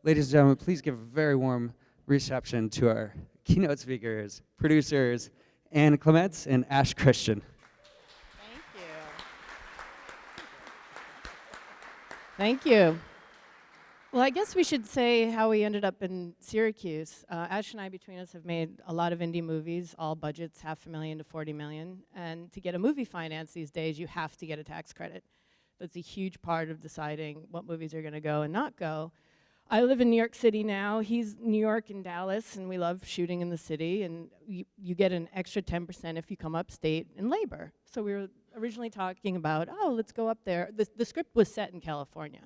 Ladies and gentlemen, please give a very warm reception to our keynote speakers, producers, Ann Clements and Ash Christian. Thank you. Thank you. Well, I guess we should say how we ended up in Syracuse. Ash and I, between us, have made a lot of indie movies, all budgets, $500,000 to $40 million. And to get a movie finance these days, you have to get a tax credit. That's a huge part of deciding what movies are going to go and not go. I live in New York City now. He's New York and Dallas, and we love shooting in the city. And you get an extra 10% if you come upstate in labor. So we were originally talking about, oh, let's go up there. The script was set in California.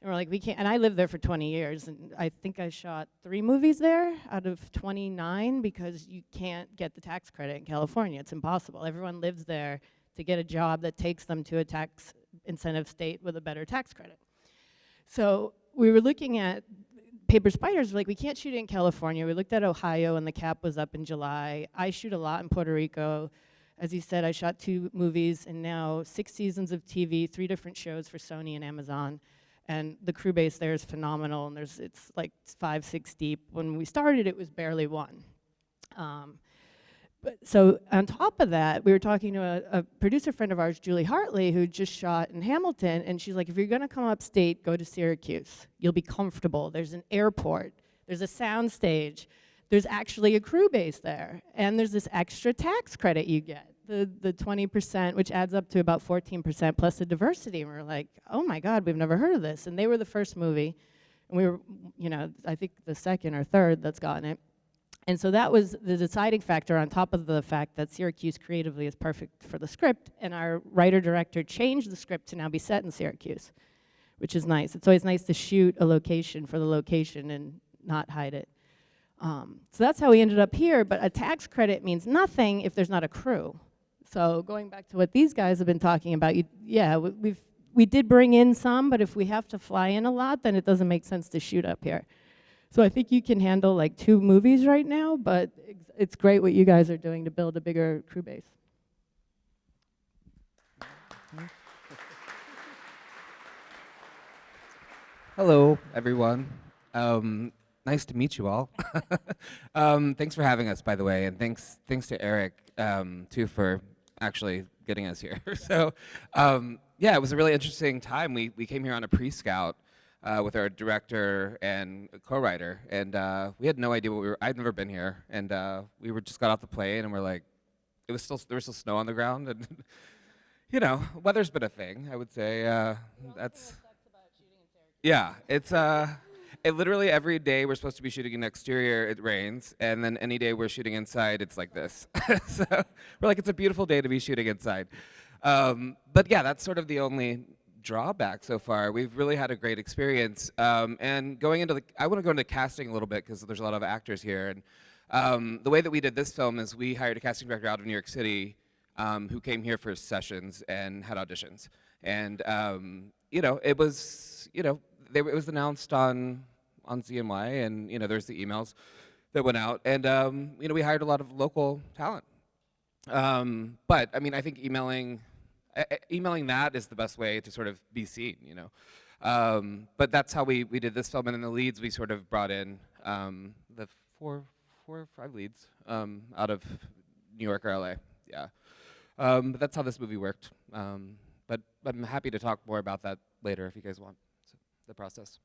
And we're like, we can't, and I lived there for 20 years, and I think I shot 3 movies there out of 29 because you can't get the tax credit in California. It's impossible. Everyone lives there to get a job that takes them to a tax incentive state with a better tax credit. So we were looking at Paper Spiders, like we can't shoot it in California. We looked at Ohio, and the cap was up in July. I shoot a lot in Puerto Rico. As you said, I shot 2 movies, and now 6 seasons of TV, 3 different shows for Sony and Amazon. And the crew base there is phenomenal, and it's like 5, 6 deep. When we started, it was barely 1. So on top of that, we were talking to a producer friend of ours, Julie Hartley, who just shot in Hamilton, and she's like, if you're gonna come upstate, go to Syracuse. You'll be comfortable. There's an airport. There's a sound stage. There's actually a crew base there. And there's this extra tax credit you get. The 20%, which adds up to about 14% plus the diversity. And we're like, oh my God, we've never heard of this. And they were the first movie, and we were, I think the second or third that's gotten it. And so that was the deciding factor, on top of the fact that Syracuse creatively is perfect for the script, and our writer-director changed the script to now be set in Syracuse, which is nice. It's always nice to shoot a location for the location and not hide it. So that's how we ended up here, but a tax credit means nothing if there's not a crew. So going back to what these guys have been talking about, we did bring in some, but if we have to fly in a lot, then it doesn't make sense to shoot up here. So I think you can handle like 2 movies right now, but it's great what you guys are doing to build a bigger crew base. Hello, everyone. Nice to meet you all. Thanks for having us, by the way, and thanks to Eric, too, for actually getting us here. So, yeah, it was a really interesting time. We came here on a pre-scout with our director and co-writer, and we had no idea what we were. I'd never been here, and we just got off the plane, and we're like, there was still snow on the ground, and weather's been a thing, I would say. That's yeah, it's literally every day we're supposed to be shooting in exterior, it rains, and then any day we're shooting inside, it's like this. So we're like, it's a beautiful day to be shooting inside. But yeah, that's sort of the only drawback so far. We've really had a great experience. And going into I want to go into casting a little bit because there's a lot of actors here. And the way that we did this film is we hired a casting director out of New York City who came here for sessions and had auditions. And it was it was announced on CNY, and there's the emails that went out, and we hired a lot of local talent. But I mean, I think emailing that is the best way to sort of be seen, But that's how we did this film, and in the leads we sort of brought in the four or five leads out of New York or LA, yeah. But that's how this movie worked. But I'm happy to talk more about that later if you guys want, the process.